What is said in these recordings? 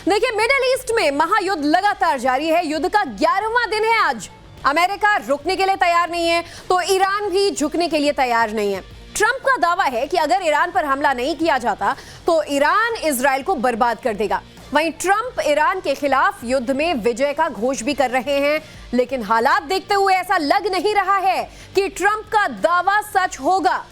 देखिए, middle east में महायुद्ध लगातार जारी है। युद्ध का 11वां दिन है आज। अमेरिका रुकने के लिए तैयार नहीं है तो ईरान भी झुकने के लिए तैयार नहीं है। ट्रंप का दावा है कि अगर ईरान पर हमला नहीं किया जाता तो ईरान इजराइल को बर्बाद कर देगा। वहीं ट्रंप ईरान के खिलाफ युद्ध में विजय का घोष भी कर रहे हैं, लेकिन हालात देखते हुए ऐसा लग नहीं रहा है कि ट्रंप का दावा सच होगा।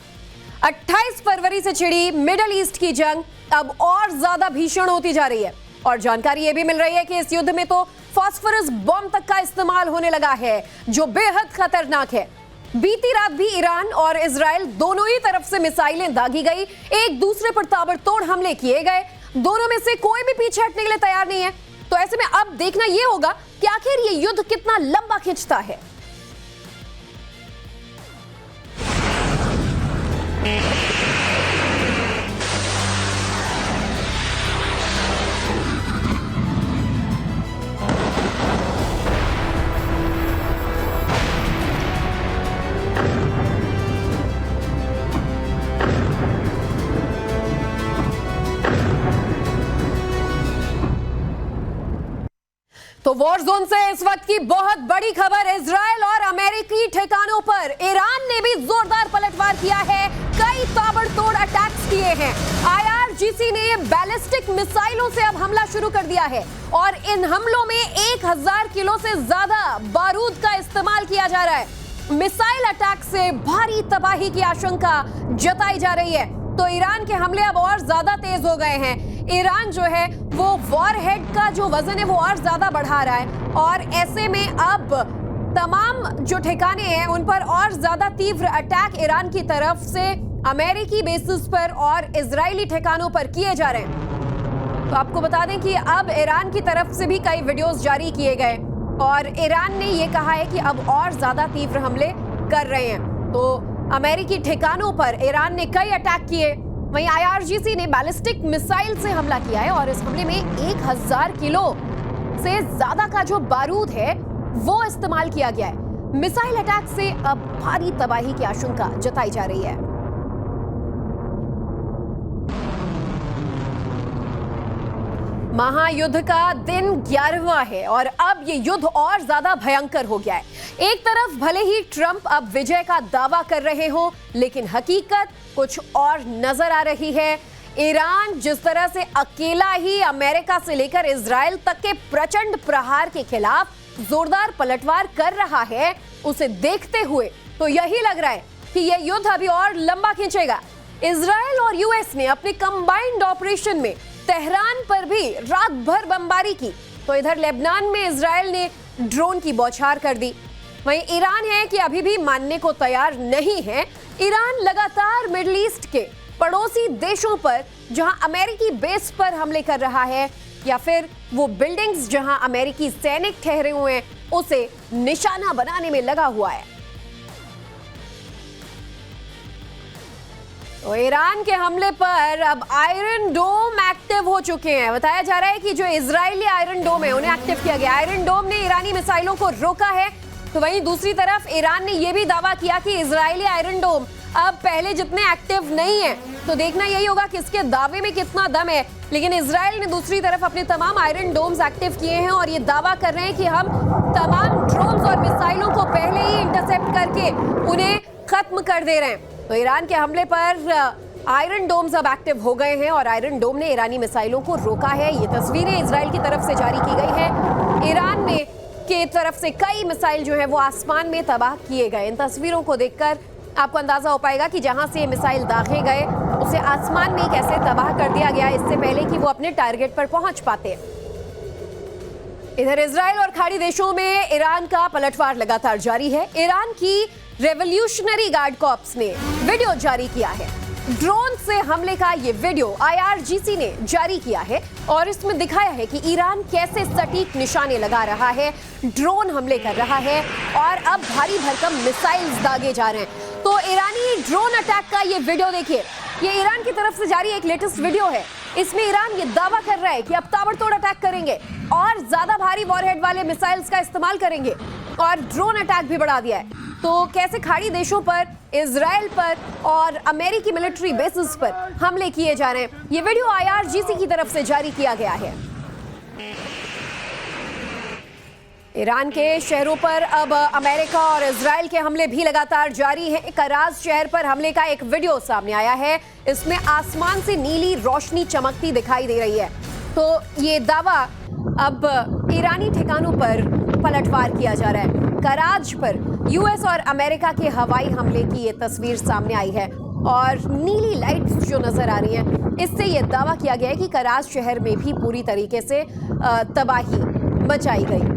28 फरवरी से छिड़ी मिडिल ईस्ट की जंग अब और ज्यादा भीषण होती जा रही है और जानकारी यह भी मिल रही है कि इस युद्ध में तो फास्फोरस बम तक का इस्तेमाल होने लगा है, जो बेहद खतरनाक है। बीती रात भी ईरान और इजराइल दोनों ही तरफ से मिसाइलें दागी गई, एक दूसरे पर ताबड़तोड़ हमले किए गए। दोनों में से कोई भी पीछे हटने के लिए तैयार नहीं है। तो ऐसे में अब देखना यह होगा कि आखिर ये युद्ध कितना लंबा खिंचता है। तो वॉर जोन से इस वक्त की बहुत बड़ी खबर, इजराइल और अमेरिकी ठिकानों पर ईरान ने भी जोरदार पलटवार किया है। कई ताबड़तोड़ अटैक्स किए हैं। आईआरजीसी ने बैलिस्टिक मिसाइलों से अब हमला शुरू कर दिया है और इन हमलों में 1000 किलो से ज्यादा बारूद का इस्तेमाल किया जा रहा है। मिसाइल अटैक से भारी तबाही की आशंका जताई जा रही है। तो ईरान के हमले अब और ज्यादा तेज हो गए हैं। ईरान जो है वो वॉरहेड का जो वजन है वो और ज्यादा बढ़ा रहा है और ऐसे में अब तमाम जो ठिकाने हैं उन पर और ज्यादा तीव्र अटैक ईरान की तरफ से अमेरिकी बेसिस पर और इजरायली ठिकानों पर किए जा रहे हैं। तो आपको बता दें कि अब ईरान की तरफ से भी कई वीडियोस जारी किए गए और ईरान ने ये कहा है कि अब और ज्यादा तीव्र हमले कर रहे हैं। तो अमेरिकी ठिकानों पर ईरान ने कई अटैक किए। वहीं आईआरजीसी ने बैलिस्टिक मिसाइल से हमला किया है और इस हमले में 1000 किलो से ज्यादा का जो बारूद है वो इस्तेमाल किया गया है। मिसाइल अटैक से अब भारी तबाही की आशंका जताई जा रही है। महायुद्ध का दिन 11वां है और अब ये युद्ध और ज्यादा भयंकर हो गया है। एक तरफ भले ही ट्रंप अब विजय का दावा कर रहे हो, लेकिन हकीकत कुछ और नजर आ रही है। ईरान जिस तरह से अकेला ही अमेरिका से लेकर इजराइल तक के प्रचंड प्रहार के खिलाफ जोरदार पलटवार कर रहा है, उसे देखते हुए तो यही लग रहा है कि यह युद्ध अभी और लंबा खींचेगा। इजराइल और यूएस ने अपने कंबाइंड ऑपरेशन में तेहरान पर भी रात भर बमबारी की। तो इधर लेबनान में इजराइल ने ड्रोन की बौछार कर दी। वहीं ईरान है कि अभी भी मानने को तैयार नहीं है। ईरान लगातार मिडिल ईस्ट के पड़ोसी देशों पर जहां अमेरिकी बेस पर हमले कर रहा है या फिर वो बिल्डिंग्स जहां अमेरिकी सैनिक ठहरे हुए हैं उसे निशाना बनाने में लगा हुआ है। तो ईरान के हमले पर अब आयरन डोम एक्टिव हो चुके हैं। बताया जा रहा है कि जो इजरायली आयरन डोम है उन्हें एक्टिव किया गया। आयरन डोम ने ईरानी मिसाइलों को रोका है। तो वहीं दूसरी तरफ ईरान ने यह भी दावा किया कि इजरायली आयरन डोम अब पहले जितने एक्टिव नहीं है। तो देखना यही होगा कि इसके दावे में कितना दम है। लेकिन इजराइल ने दूसरी तरफ अपने तमाम आयरन डोम्स एक्टिव किए हैं और ये दावा कर रहे हैं कि हम तमाम ड्रोन्स और मिसाइलों को पहले ही इंटरसेप्ट करके उन्हें खत्म कर दे रहे हैं। तो ईरान के हमले पर आयरन डोम्स अब एक्टिव हो गए हैं और आयरन डोम ने ईरानी मिसाइलों को रोका है। ये तस्वीरें इजराइल की तरफ से जारी की गई है। ईरान ने की तरफ से कई मिसाइल जो है वो आसमान में तबाह किए गए। इन तस्वीरों को देखकर आपको अंदाजा हो पाएगा कि जहां से ये मिसाइल दागे गए उसे आसमान में कैसे तबाह कर दिया गया इससे पहले कि वो अपने टारगेट पर पहुंच पाते। इधर इजराइल और खाड़ी देशों में ईरान का पलटवार लगातार जारी है। ईरान की रेवोल्यूशनरी गार्ड कॉर्प्स ने वीडियो जारी किया है। ड्रोन से हमले का ये वीडियो आईआरजीसी ने जारी किया है और इसमें दिखाया है कि ईरान कैसे सटीक निशाने लगा रहा है, ड्रोन हमले कर रहा है और अब भारी भरकम मिसाइल्स दागे जा रहे हैं। तो ईरानी ड्रोन अटैक का ये वीडियो देखिए। ये ईरान की तरफ से जारी एक लेटेस्ट वीडियो है। इसमें ईरान ये दावा कर रहा है कि अब ताबड़तोड़ अटैक करेंगे और ज्यादा भारी वॉरहेड वाले मिसाइल्स का इस्तेमाल करेंगे और ड्रोन अटैक भी बढ़ा दिया है। तो कैसे खाड़ी देशों पर, इजराइल पर और अमेरिकी मिलिट्री बेसिस पर हमले किए जा रहे हैं। ये वीडियो आईआरजीसी की तरफ से जारी किया गया है। ईरान के शहरों पर अब अमेरिका और इजराइल के हमले भी लगातार जारी हैं। कराज शहर पर हमले का एक वीडियो सामने आया है। इसमें आसमान से नीली रोशनी चमकती दिखाई दे रही है। तो ये दावा अब ईरानी ठिकानों पर पलटवार किया जा रहा है। कराज पर यूएस और अमेरिका के हवाई हमले की ये तस्वीर सामने आई है और नीली लाइट्स जो नजर आ रही हैं, इससे ये दावा किया गया है कि कराज शहर में भी पूरी तरीके से तबाही मचाई गई।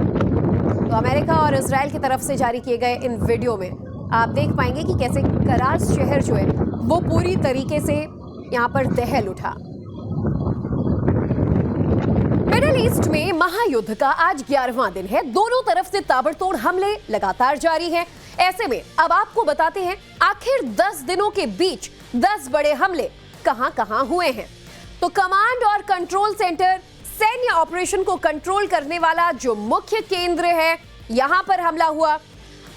तो अमेरिका और इजराइल की तरफ से जारी किए गए इन वीडियो में आप देख पाएंगे कि कैसे कराज शहर जो है वो पूरी तरीके से यहां पर दहल उठा। मिडिल ईस्ट में महायुद्ध का आज 11वां दिन है। दोनों तरफ से ताबड़तोड़ हमले लगातार जारी हैं। ऐसे में अब आपको बताते हैं आखिर 10 दिनों के बीच 10 बड़े हमले कहां-कहां हुए हैं। तो कमांड और कंट्रोल सेंटर, सैन्य ऑपरेशन को कंट्रोल करने वाला जो मुख्य केंद्र है, यहां पर हमला हुआ।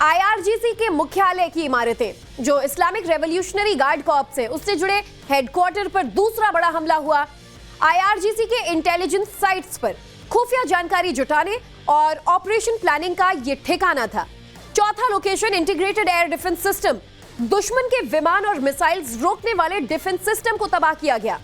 आईआरजीसी के मुख्यालय की इमारतें जो इस्लामिक रेवोल्यूशनरी गार्ड कॉर्प्स है उससे जुड़े हेडक्वार्टर पर दूसरा बड़ा हमला हुआ। आईआरजीसी के इंटेलिजेंस साइट्स पर खुफिया जानकारी जुटाने और ऑपरेशन प्लानिंग का यह ठिकाना था। चौथा location integrated air defence system, दुश्मन के विमान और मिसाइल्स रोकने वाले डिफेंस सिस्टम को तबाह किया गया।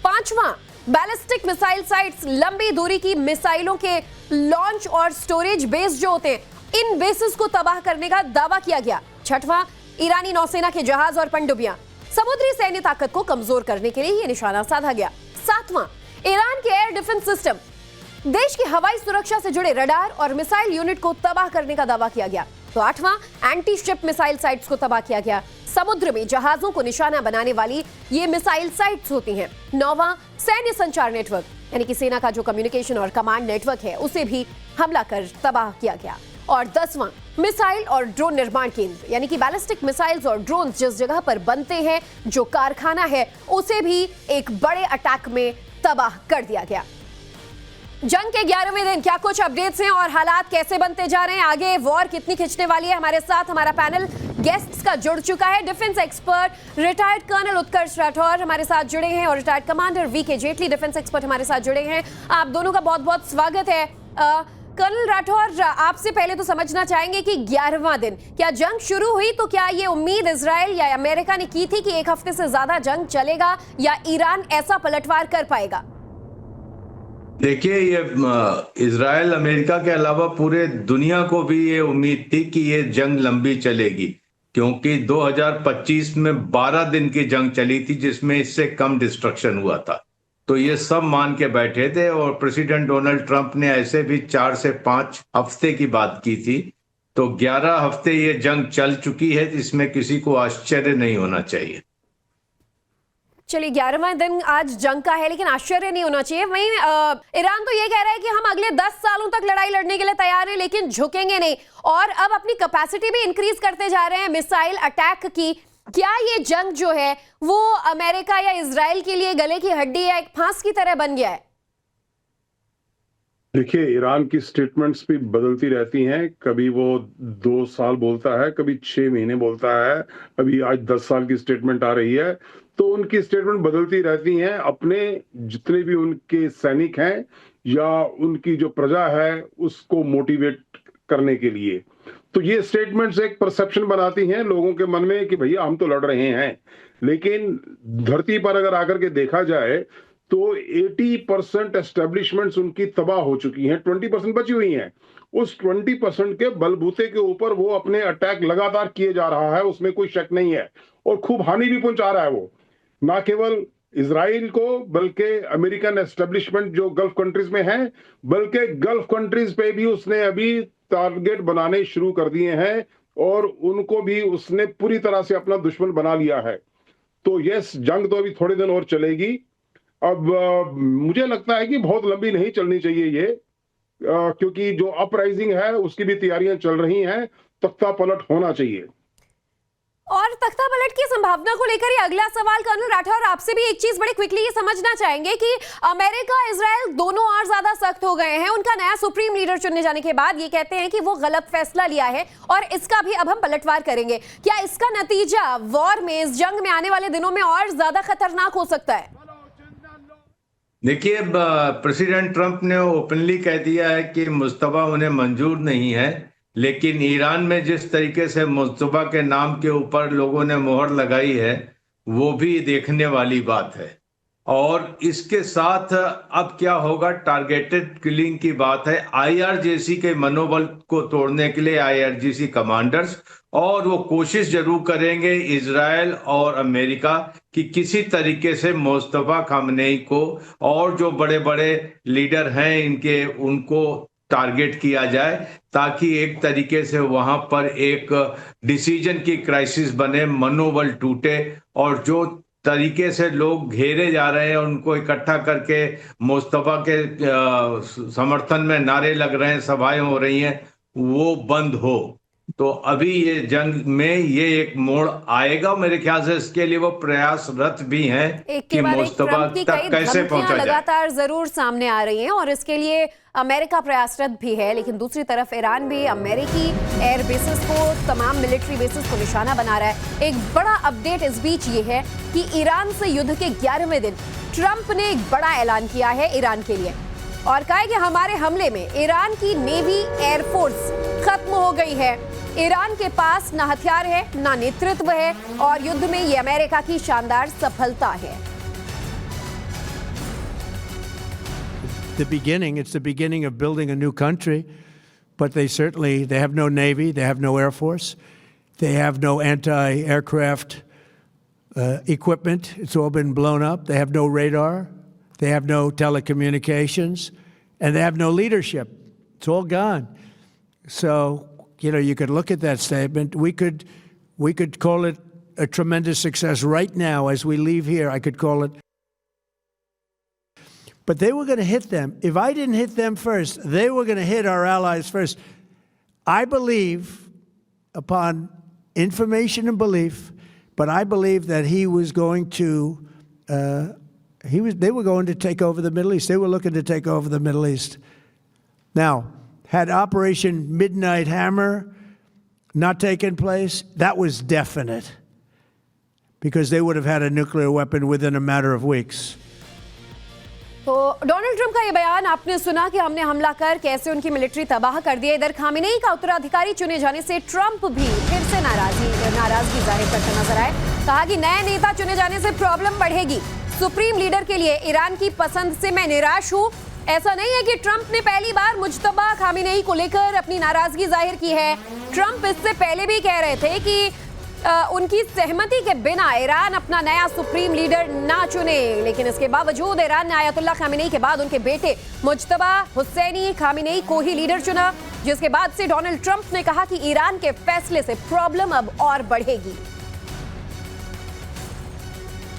पांचवां बैलिस्टिक मिसाइल साइट्स, लंबी दूरी की मिसाइलों के लॉन्च और स्टोरेज बेस जो होते हैं, इन बेसिस को तबाह करने का दावा किया गया। छठवां ईरानी नौसेना के जहाज और पनडुब्बियां, समुद्री सैन्य ताकत को कमजोर करने के लिए यह निशाना साधा गया। सातवां ईरान के एयर डिफेंस सिस्टम, देश की हवाई सुरक्षा से जुड़े रडार और मिसाइल यूनिट को तबाह करने का दावा किया गया। तो आठवां एंटी शिप मिसाइल साइट्स को तबाह किया गया। समुद्र में जहाजों को निशाना बनाने वाली ये मिसाइल साइट्स होती हैं। नौवां सैन्य संचार नेटवर्क, यानी कि सेना का जो कम्युनिकेशन और कमांड नेटवर्क है उसे भी हमला कर तबाह किया गया। और 10वां मिसाइल और ड्रोन निर्माण केंद्र, यानी कि बैलिस्टिक मिसाइल्स और ड्रोन जिस जगह पर बनते हैं, जो कारखाना है, उसे भी एक बड़े अटैक में तबाह कर दिया गया। जंग के 11वें दिन क्या कुछ अपडेट्स हैं और हालात कैसे बनते जा रहे हैं, आगे वॉर कितनी खिंचने वाली है। हमारे साथ हमारा पैनल गेस्ट्स का जुड़ चुका है। Defence expert retired colonel Utkarsh Rathore हमारे साथ जुड़े हैं और retired commander VK Jaitley defence expert हमारे साथ जुड़े हैं। आप दोनों का बहुत बहुत स्वागत है। कर्नल राठौर, आपसे पहले तो समझना चाहेंगे कि 11वां दिन, क्या जंग शुरू हुई तो क्या ये उम्मीद इजराइल या अमेरिका ने की थी कि एक हफ्ते से ज्यादा जंग चलेगा, या ईरान ऐसा पलटवार कर पाएगा? देखिए, ये इजराइल अमेरिका के अलावा पूरे दुनिया को भी ये उम्मीद थी कि ये जंग लंबी चलेगी, क्योंकि 2025 में 12 दिन की जंग चली थी जिसमें इससे कम डिस्ट्रक्शन हुआ था। तो ये सब मान के बैठे थे और प्रेसिडेंट डोनाल्ड ट्रंप ने ऐसे भी 4 से 5 हफ्ते की बात की थी। तो 11 हफ्ते ये जंग चल चुकी है, इसमें किसी को आश्चर्य नहीं होना चाहिए। चलिए, 11वां दिन आज जंग का है, लेकिन आश्चर्य नहीं होना चाहिए। वहीं ईरान तो ये कह रहा है कि हम अगले 10 सालों तक लड़ाई लड़ने के लिए तैयार हैं, लेकिन झुकेंगे नहीं, और अब अपनी कैपेसिटी भी इंक्रीज करते जा रहे हैं मिसाइल अटैक की। क्या ये जंग जो है वो अमेरिका या इजराइल के लिए गले की हड्डी या एक फांस की तरह बन गया है? देखिए, ईरान की स्टेटमेंट्स भी बदलती रहती हैं। कभी वो 2 साल बोलता है, कभी 6 महीने बोलता है, अभी आज 10 साल की स्टेटमेंट आ रही है। तो उनकी स्टेटमेंट बदलती रहती हैं अपने जितने भी उनके सैनिक हैं या उनकी जो प्रजा है उसको मोटिवेट करने के लिए। तो ये स्टेटमेंट्स एक परसेप्शन बनाती हैं लोगों के मन में कि भैया हम तो लड़ रहे हैं, लेकिन धरती पर अगर आकर के देखा जाए तो 80% एस्टेब्लिशमेंट्स उनकी तबाह हो चुकी हैं, 20% बची हुई हैं। उस 20% के बलबूते के ऊपर वो अपने अटैक लगातार किए जा रहा है, उसमें कोई शक नहीं है, और खूब हानि भी पहुंचा रहा है वो, ना केवल इजराइल को बल्कि अमेरिकन एस्टेब्लिशमेंट जो गल्फ कंट्रीज में है, बल्कि गल्फ कंट्रीज पे भी उसने अभी टारगेट बनाने शुरू कर दिए हैं और उनको भी उसने पूरी तरह से अपना दुश्मन बना लिया है। तो यस, जंग तो अभी थोड़े दिन और चलेगी। अब मुझे लगता है कि बहुत लंबी नहीं चलनी चाहिए ये, क्योंकि जो अपराइजिंग है उसकी भी तैयारियां चल रही हैं, तख्ता पलट होना चाहिए। और तख्ता पलट की संभावना को लेकर ये अगला सवाल कर्नल राठौर, आपसे भी एक चीज बड़ी क्विकली ये समझना चाहेंगे कि अमेरिका इजराइल दोनों और ज्यादा सख्त हो गए हैं। उनका नया सुप्रीम लीडर चुनने जाने के बाद ये कहते हैं कि वो गलत फैसला लिया है और इसका भी अब हम पलटवार करेंगे। क्या इसका नतीजा वॉर में, इस जंग में आने वाले दिनों में और ज्यादा खतरनाक हो सकता है? देखिए, प्रेसिडेंट ट्रंप ने ओपनली कह दिया है कि मुश्तबा उन्हें मंजूर नहीं है, लेकिन ईरान में जिस तरीके से मुश्तबा के नाम के ऊपर लोगों ने मोहर लगाई है, वो भी देखने वाली बात है। और इसके साथ अब क्या होगा, टारगेटेड किलिंग की बात है। आईआरजीसी के मनोबल को तोड़ने के लिए आईआरजीसी कमांडर्स, और वो कोशिश जरूर करेंगे इजराइल और अमेरिका कि किसी तरीके से मुस्तफा खामनेई को और जो बड़े बड़े लीडर हैं इनके, उनको टारगेट किया जाए, ताकि एक तरीके से वहां पर एक डिसीजन की क्राइसिस बने, मनोबल टूटे, और जो तरीके से लोग घेरे जा रहे हैं उनको इकट्ठा करके मुस्तफा के समर्थन में नारे लग रहे हैं, सभाएं हो रही हैं, वो बंद हो। तो अभी ये जंग में ये एक मोड़ आएगा मेरे ख्याल से। इसके लिए वो प्रयासरत भी हैं कि मुस्तफा तक कैसे पहुंचा जाए। लगातार जरूर सामने आ रही हैं और इसके लिए अमेरिका प्रयासरत भी है, लेकिन दूसरी तरफ ईरान भी अमेरिकी एयर बेसिस को, तमाम मिलिट्री बेसिस को निशाना बना रहा है। एक बड़ा अपडेट इस बीच ये है कि ईरान से युद्ध के 11वें दिन ट्रंप ने एक बड़ा ऐलान किया है ईरान के लिए, और कहा है कि हमारे हमले में ईरान की नेवी एयरफोर्स खत्म हो गई है। ईरान के पास ना हथियार है, ना नेतृत्व है, और युद्ध में ये अमेरिका की शानदार सफलता है। It's the beginning of building a new country, but they have no navy, they have no air force, they have no anti-aircraft equipment. It's all been blown up. They have no radar, they have no telecommunications, and they have no leadership. It's all gone. So, you could look at that statement. We could call it a tremendous success right now as we leave here. I could call it. But they were going to hit them. If I didn't hit them first, they were going to hit our allies first. I believe, upon information and belief, but I believe that he was going to, they were going to take over the Middle East. They were looking to take over the Middle East. Now, had Operation Midnight Hammer not taken place, that was definite, because they would have had a nuclear weapon within a matter of weeks. तो Donald Trump का ये बयान आपने सुना कि हमने हमला कर कैसे उनकी मिलिट्री तबाह कर दी। इधर खामेनेई का उत्तराधिकारी चुने जाने से ट्रंप भी फिर से नाराजगी जाहिर करते नजर आए। कहा कि नए नेता चुने जाने से प्रॉब्लम बढ़ेगी। सुप्रीम लीडर के लिए ईरान की पसंद से मैं निराश हूं। ऐसा नहीं है कि ट्रंप ने पहली बार मुज्तबा खामेनेई को लेकर अपनी नाराजगी जाहिर की है। ट्रंप इससे पहले भी कह रहे थे कि उनकी सहमति के बिना ईरान अपना नया सुप्रीम लीडर ना चुने, लेकिन इसके बावजूद ईरान ने आयतुल्लाह खामेनेई के बाद उनके बेटे मुज्तबा हुसैनी खामेनेई को ही लीडर चुना, जिसके बाद से डोनाल्ड ट्रंप ने कहा कि ईरान के फैसले से प्रॉब्लम अब और बढ़ेगी।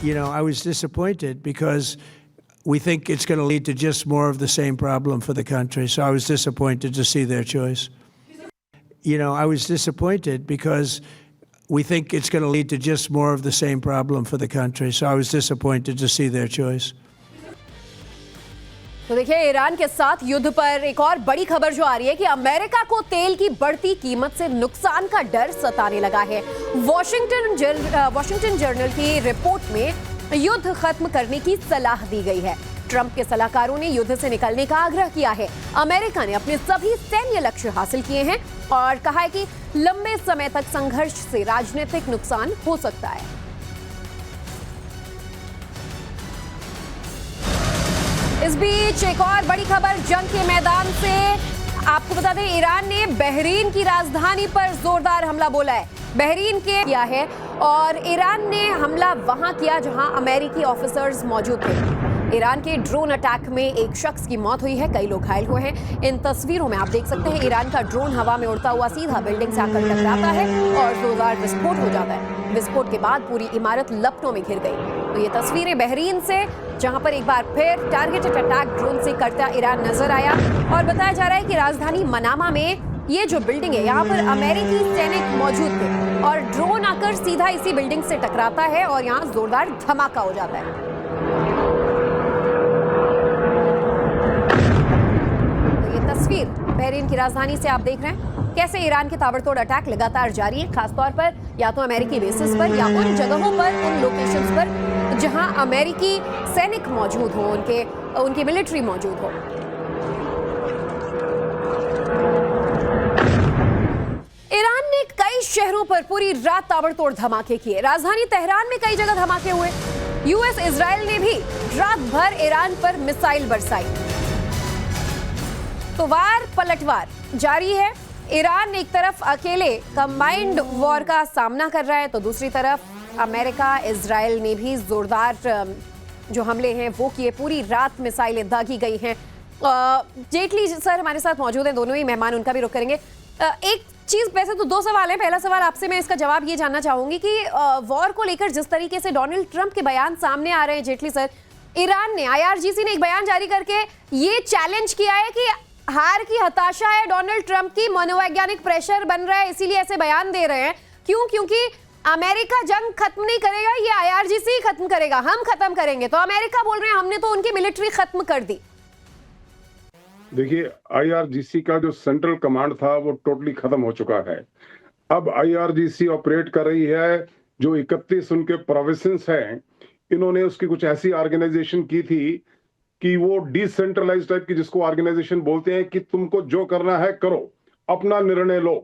I was disappointed because we think it's going to lead to just more of the same problem for the country. So I was disappointed to see their choice. I was disappointed because we think it's going to lead to just more of the same problem for the country. So I was disappointed to see their choice. तो देखिए, Iran के साथ युद्ध पर एक और बड़ी खबर जो आ रही है कि अमेरिका को तेल की बढ़ती कीमत से नुकसान का डर सताने लगा है। वॉशिंगटन जर्नल की रिपोर्ट में युद्ध खत्म करने की सलाह दी गई है। ट्रंप के सलाहकारों ने युद्ध से निकलने का आग्रह किया है। अमेरिका ने अपने सभी सैन्य लक्ष्य हासिल किए हैं और कहा है कि लंबे समय तक संघर्ष से राजनीतिक नुकसान हो सकता है। इस बीच एक और बड़ी खबर जंग के मैदान से। आपको बता दें, ईरान ने बहरीन की राजधानी पर जोरदार हमला बोला है। बहरीन के किया है और ईरान ने हमला वहां किया जहां अमेरिकी ऑफिसर्स मौजूद थे। ईरान के ड्रोन अटैक में एक शख्स की मौत हुई है, कई लोग घायल हुए हैं। इन तस्वीरों में आप देख सकते हैं ईरान का ड्रोन हवा में उड़ता हुआ सीधा बिल्डिंग से आकर टकराता है और जोरदार विस्फोट हो जाता है। विस्फोट के बाद पूरी इमारत लपटों में घिर गई। तो ये तस्वीरें बहरीन से, जहां पर एक बार फिर टारगेटेड अटैक ड्रोन से करता ईरान नजर आया। और बताया जा रहा है कि राजधानी मनामा में ये जो बिल्डिंग है, यहाँ पर अमेरिकी सैनिक मौजूद थे और ड्रोन आकर सीधा इसी बिल्डिंग से टकराता है और यहाँ जोरदार धमाका हो जाता है। तस्वीर बहरीन की राजधानी से आप देख रहे हैं कैसे ईरान के ताबड़तोड़ अटैक लगातार जारी है, खासतौर पर या तो अमेरिकी बेसिस पर या उन जगहों पर, उन लोकेशंस पर जहां अमेरिकी सैनिक मौजूद हों, उनके उनकी मिलिट्री मौजूद हो। ईरान ने कई शहरों पर पूरी रात ताबड़तोड़ धमाके किए। राजधानी तेहरान में कई जगह धमाके हुए। यूएस इजराइल ने भी रात भर ईरान पर मिसाइल बरसाई। तो वार पलटवार जारी है। ईरान एक तरफ अकेले कंबाइंड वॉर का सामना कर रहा है, तो दूसरी तरफ अमेरिका इजराइल ने भी जोरदार जो हमले हैं वो किए। पूरी रात मिसाइलें दागी गई हैं। जेटली सर हमारे साथ मौजूद हैं, दोनों ही मेहमान, उनका भी रुख करेंगे। एक चीज, वैसे तो दो सवाल हैं। पहला सवाल आपसे मैं इसका जवाब ये जानना चाहूंगी कि वॉर को लेकर जिस तरीके से डोनाल्ड ट्रंप के बयान सामने आ रहे हैं जेटली सर, ईरान ने, IRGC ने एक बयान जारी करके ये चैलेंज किया है कि हार की हताशा है डोनाल्ड ट्रंप की, मनोवैज्ञानिक प्रेशर बन रहा है, इसीलिए ऐसे बयान दे रहे हैं। क्यों? क्योंकि अमेरिका जंग खत्म नहीं करेगा, ये IRGC ही खत्म करेगा, हम खत्म करेंगे। तो अमेरिका बोल रहे हैं हमने तो उनकी मिलिट्री खत्म कर दी। देखिए, IRGC का जो सेंट्रल कमांड था वो टोटली खत्म हो चुका है। अब IRGC ऑपरेट कर रही है जो 31 उनके प्रोविंसेस हैं, इन्होंने उसकी कुछ ऐसी ऑर्गेनाइजेशन की थी कि वो डिसेंट्रलाइज टाइप की, जिसको ऑर्गेनाइजेशन बोलते हैं कि तुमको जो करना है करो, अपना निर्णय लो।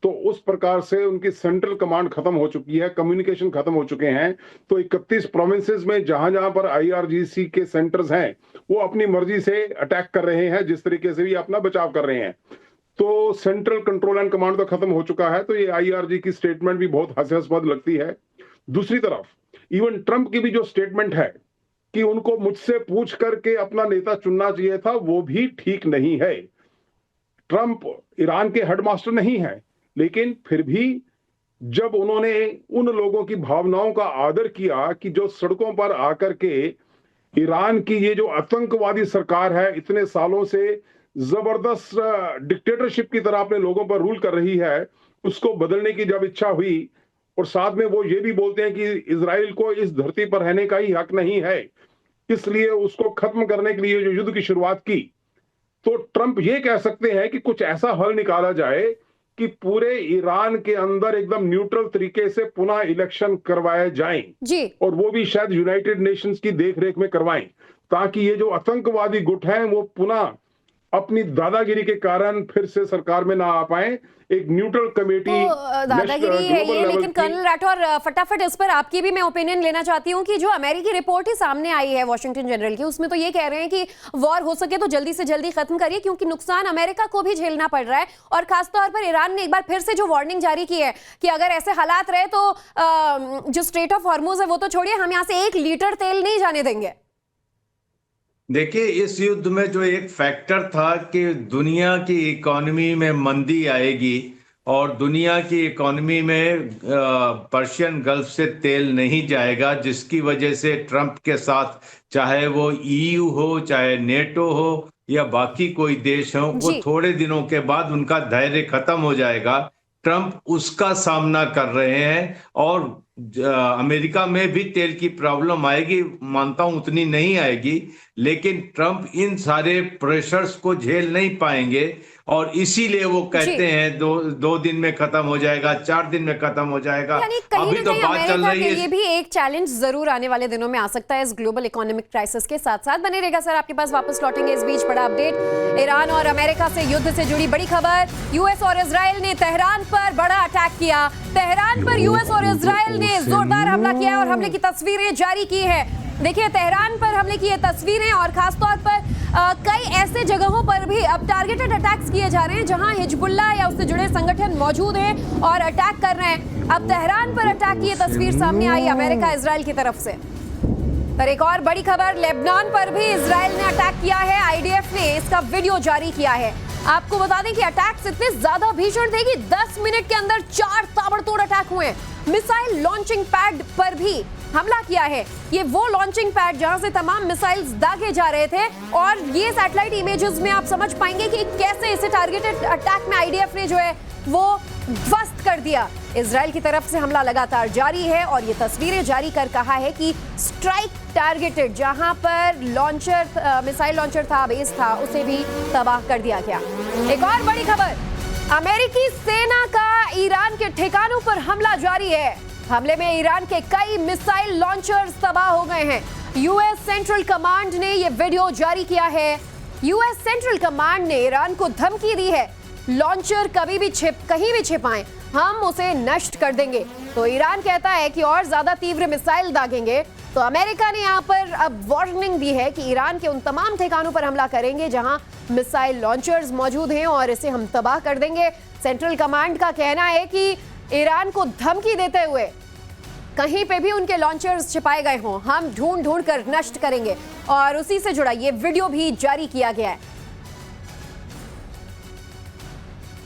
तो उस प्रकार से उनकी सेंट्रल कमांड खत्म हो चुकी है, कम्युनिकेशन खत्म हो चुके हैं। तो 31 प्रोविंसेस में जहां जहां पर IRGC के सेंटर्स हैं वो अपनी मर्जी से अटैक कर रहे हैं, जिस तरीके से भी अपना बचाव कर रहे हैं। तो सेंट्रल कंट्रोल एंड कमांड तो खत्म हो चुका है। तो ये IRGC की स्टेटमेंट भी बहुत हास्यास्पद लगती है। दूसरी तरफ इवन ट्रंप की भी जो स्टेटमेंट है कि उनको मुझसे पूछ करके अपना नेता चुनना चाहिए था, वो भी ठीक नहीं है। ट्रंप ईरान के हेडमास्टर नहीं है, लेकिन फिर भी जब उन्होंने उन लोगों की भावनाओं का आदर किया कि जो सड़कों पर आकर के ईरान की ये जो आतंकवादी सरकार है, इतने सालों से जबरदस्त डिक्टेटरशिप की तरह अपने लोगों पर रूल कर रही है, उसको बदलने की जब इच्छा हुई, और साथ में वो ये भी बोलते हैं कि इजराइल को इस धरती पर रहने का ही हक नहीं है, इसलिए उसको खत्म करने के लिए जो युद्ध की शुरुआत की, तो ट्रंप ये कह सकते हैं कि कुछ ऐसा हल निकाला जाए कि पूरे ईरान के अंदर एकदम न्यूट्रल तरीके से पुनः इलेक्शन करवाए जाएं जी, और वो भी शायद यूनाइटेड नेशंस की देखरेख में करवाएं, ताकि ये जो आतंकवादी गुट हैं वो पुनः अपनी दादागिरी के कारण फिर से सरकार में ना आ पाए। एक न्यूट्रल कमेटी तो दादागिरी है ये, लेकिन कर्नल राठौर फटाफट इस पर आपकी भी मैं ओपिनियन लेना चाहती हूँ कि जो अमेरिकी रिपोर्ट ही सामने आई है वॉशिंगटन जनरल की, उसमें तो ये कह रहे हैं कि वॉर हो सके तो जल्दी से जल्दी खत्म करिए, क्योंकि नुकसान अमेरिका को भी झेलना पड़ रहा है। और खासतौर पर ईरान ने एक बार फिर से जो वार्निंग जारी की है कि अगर ऐसे हालात रहे तो जो स्ट्रेट ऑफ हॉर्मुज है वो तो छोड़िए, हम यहाँ से 1 लीटर तेल नहीं जाने देंगे। देखिए, इस युद्ध में जो एक फैक्टर था कि दुनिया की इकोनॉमी में मंदी आएगी और दुनिया की इकोनॉमी में पर्शियन गल्फ से तेल नहीं जाएगा, जिसकी वजह से ट्रंप के साथ, चाहे वो EU हो, चाहे नेटो हो या बाकी कोई देश हो, वो थोड़े दिनों के बाद उनका धैर्य खत्म हो जाएगा। ट्रंप उसका सामना कर रहे हैं और अमेरिका में भी तेल की प्रॉब्लम आएगी, मानता हूं उतनी नहीं आएगी, लेकिन ट्रंप इन सारे प्रेशर्स को झेल नहीं पाएंगे और इसीलिए वो कहते हैं दो दिन में खत्म हो जाएगा, 4 दिन में खत्म हो जाएगा। अभी तो बात चल रही है। ये भी एक चैलेंज जरूर आने वाले दिनों में आ सकता है इस ग्लोबल इकोनॉमिक क्राइसिस के साथ साथ। बने रहेगा सर, आपके पास वापस लौटेंगे। इस बीच बड़ा अपडेट, ईरान और अमेरिका से युद्ध से जुड़ी बड़ी खबर। यूएस और इजराइल ने तेहरान पर बड़ा अटैक किया। तेहरान पर यूएस और इजराइल ने जोरदार हमला किया और हमले की तस्वीरें जारी की है। देखिए, तेहरान पर हमले की ये तस्वीरें, और खासतौर पर कई ऐसे जगहों पर भी अब टारगेटेड अटैक्स किए जा रहे हैं जहां हिजबुल्लाह या उससे जुड़े संगठन मौजूद हैं और अटैक कर रहे हैं। अब तेहरान पर अटैक की ये तस्वीर सामने आई अमेरिका इजराइल की तरफ से। पर एक और बड़ी खबर, लेबनान पर भी इजराइल ने अटैक किया है। IDF ने इसका वीडियो जारी किया है। आपको बता दें कि अटैक्स इतने ज्यादा भीषण थे कि 10 मिनट के अंदर 4 ताबड़तोड़ अटैक हुए। मिसाइल लॉन्चिंग पैड पर भी हमला किया है। ये वो लॉन्चिंग पैड जहां से तमाम मिसाइल्स दागे जा रहे थे, और ये सैटेलाइट इमेजेस में आप समझ पाएंगे कि कैसे इसे टारगेटेड अटैक में IDF ने जो है वो ध्वस्त कर दिया। इजराइल की तरफ से हमला लगातार जारी है और ये तस्वीरें जारी कर कहा है कि स्ट्राइक टारगेटेड, जहां पर लॉन्चर मिसाइल लॉन्चर था, बेस था, उसे भी तबाह कर दिया गया। एक और बड़ी खबर, अमेरिकी सेना का ईरान के ठिकानों पर हमला जारी है। हमले में ईरान के कई मिसाइल लॉन्चर्स तबाह हो गए हैं। यूएस सेंट्रल कमांड ने यह वीडियो जारी किया है। यूएस सेंट्रल कमांड ने ईरान को धमकी दी है, लॉन्चर कहीं भी छिपाएं, हम उसे नष्ट कर देंगे। तो ईरान कहता है कि और ज्यादा तीव्र मिसाइल दागेंगे। तो अमेरिका ने यहां पर अब वार्निंग दी है कि ईरान के उन तमाम ठिकानों पर हमला करेंगे जहां मिसाइल लॉन्चर्स मौजूद हैं और इसे हम तबाह कर देंगे। सेंट्रल कमांड का कहना है कि ईरान को धमकी देते हुए कहीं पे भी उनके लॉन्चर्स छिपाए गए हों, हम ढूंढ ढूंढ कर नष्ट करेंगे। और उसी से जुड़ा ये वीडियो भी जारी किया गया है।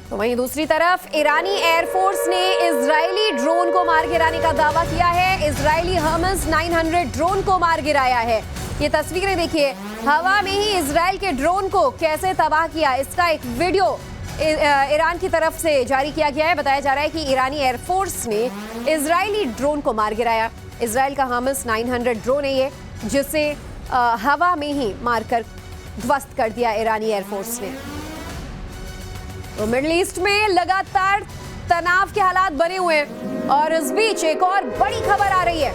तो वहीं दूसरी तरफ ईरानी एयरफोर्स ने इजरायली ड्रोन को मार गिराने का दावा किया है। इजरायली हर्मेस 900 ड्रोन को मार गिराया है। ये तस्वीरें देखिए, हवा में ही इजरायल के ड्रोन को कैसे तबाह किया, इसका एक वीडियो ईरान की तरफ से जारी किया गया है। बताया जा रहा है कि ईरानी एयरफोर्स ने इजरायली ड्रोन को मार गिराया। इजरायल का हर्मेस 900 ड्रोन है ये, जिसे हवा में ही मारकर ध्वस्त कर दिया ईरानी एयरफोर्स ने। तो मिडिल ईस्ट में लगातार तनाव के हालात बने हुए हैं और इस बीच एक और बड़ी खबर आ रही है।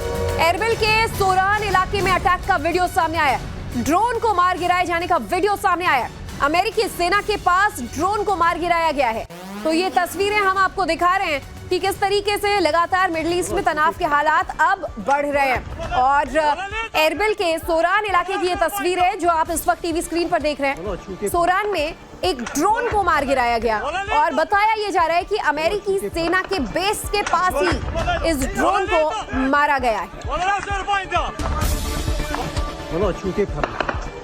एरबिल के सोरान इलाके में अटैक का वीडियो सामने आया, ड्रोन को मार गिराए जाने का वीडियो सामने आया। अमेरिकी सेना के पास ड्रोन को मार गिराया गया है। तो ये तस्वीरें हम आपको दिखा रहे हैं कि किस तरीके से लगातार मिडिल ईस्ट में तनाव के हालात अब बढ़ रहे हैं। और एरबिल के सोरान इलाके की ये तस्वीर है जो आप इस वक्त टीवी स्क्रीन पर देख रहे हैं। सोरान में एक ड्रोन को मार गिराया गया और बताया ये जा रहा है कि अमेरिकी सेना के बेस के पास ही इस ड्रोन को मारा गया है।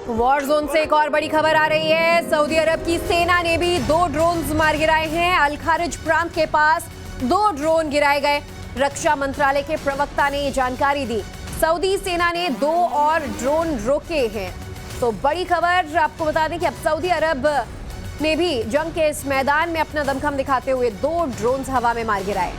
वॉर जोन से एक और बड़ी खबर आ रही है। सऊदी अरब की सेना ने भी 2 ड्रोन्स मार गिराए हैं। अल खारिज प्रांत के पास 2 ड्रोन गिराए गए। रक्षा मंत्रालय के प्रवक्ता ने ये जानकारी दी। सऊदी सेना ने 2 और ड्रोन रोके हैं। तो बड़ी खबर आपको बता दें कि अब सऊदी अरब ने भी जंग के इस मैदान में अपना दमखम दिखाते हुए 2 ड्रोन्स हवा में मार गिराए।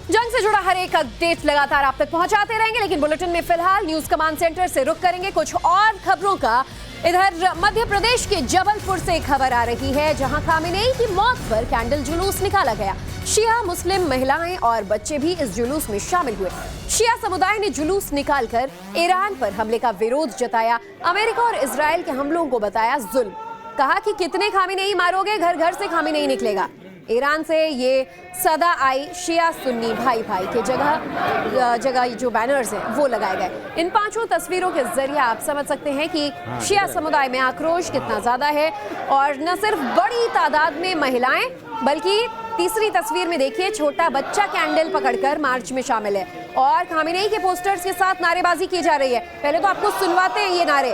जंग से जुड़ा हर एक अपडेट लगातार आप तक पहुंचाते रहेंगे, लेकिन बुलेटिन में फिलहाल न्यूज कमांड सेंटर से रुख करेंगे कुछ और खबरों का। इधर मध्य प्रदेश के जबलपुर से खबर आ रही है, जहां खामेनेई की मौत पर कैंडल जुलूस निकाला गया। शिया मुस्लिम महिलाएं और बच्चे भी इस जुलूस में शामिल हुए। शिया समुदाय ने जुलूस निकालकर ईरान पर हमले का विरोध जताया। अमेरिका और इजराइल के हमलों को बताया जुल्म। कहा कि कितने खामेनेई मारोगे, घर घर से खामेनेई निकलेगा। ईरान से ये सदा आई शिया सुन्नी भाई भाई के जगह जो बैनर्स हैं वो लगाए गए। इन 5 तस्वीरों के जरिए आप समझ सकते हैं कि शिया समुदाय में आक्रोश कितना ज्यादा है। और न सिर्फ बड़ी तादाद में महिलाएं, बल्कि तीसरी तस्वीर में देखिए छोटा बच्चा कैंडल पकड़कर मार्च में शामिल है और खामेनेई के पोस्टर्स के साथ नारेबाजी की जा रही है। पहले तो आपको सुनवाते हैं ये नारे।